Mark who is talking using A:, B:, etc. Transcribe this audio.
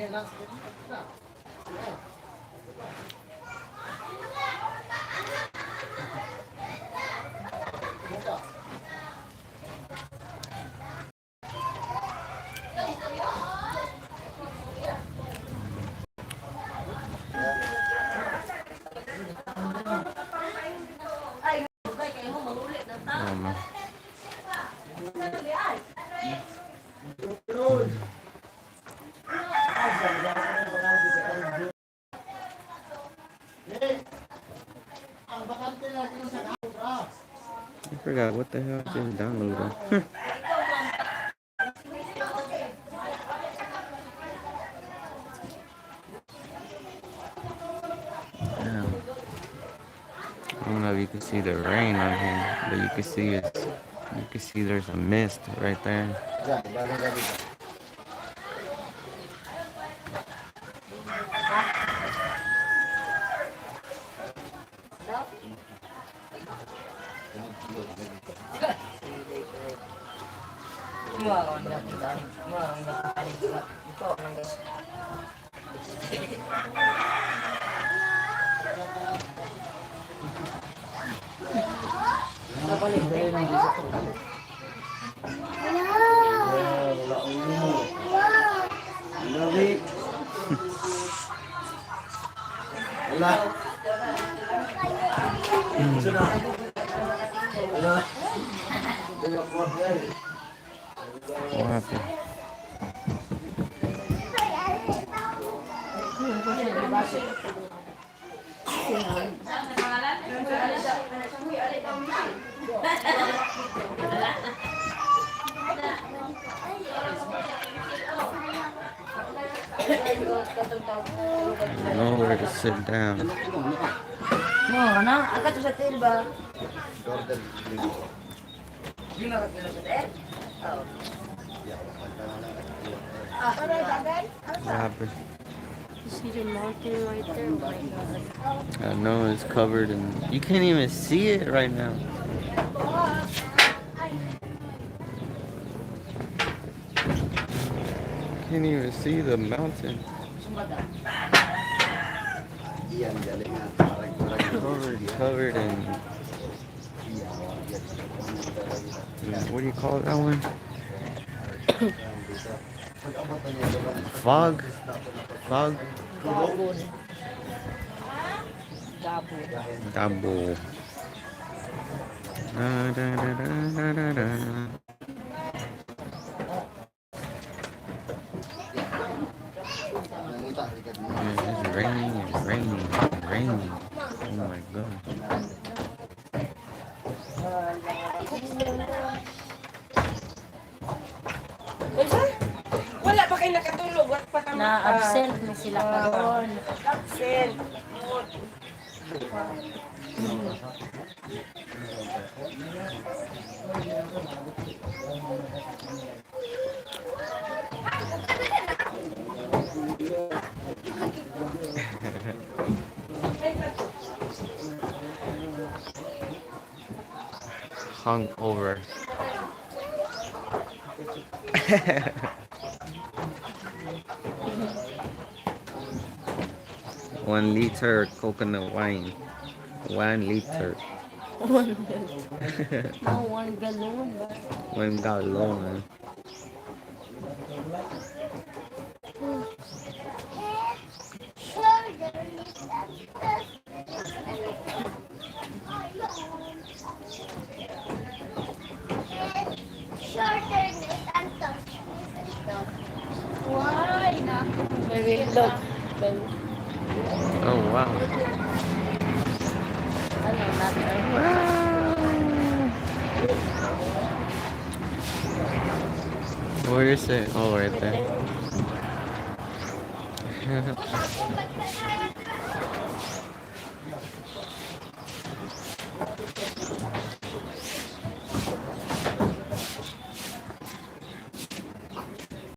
A: I forgot what the hell I just downloaded. Damn. I don't know if you can see the rain out here, but you can see there's a mist right there. What happened? I know where to sit down. What happened?
B: You see the mountain right there? Oh my god.
A: I know it's covered and you can't even see it right now. Can't even see the mountain. Covered in what do you call that one? Fog? Fog? Dabo. Da, da, da, da, da, da. It's raining, it's raining, it's raining. Oh my god.
C: Wala pa kayo nakatulog. Wala pa kami.
B: Na-absent na sila karon.
C: Absent.
A: Hung over. 1 liter coconut wine. 1 liter.
B: 1 gallon.
A: 1 gallon.
B: Very low.
A: Oh wow.
B: Ano, natin.
A: Where is it? Oh, right there.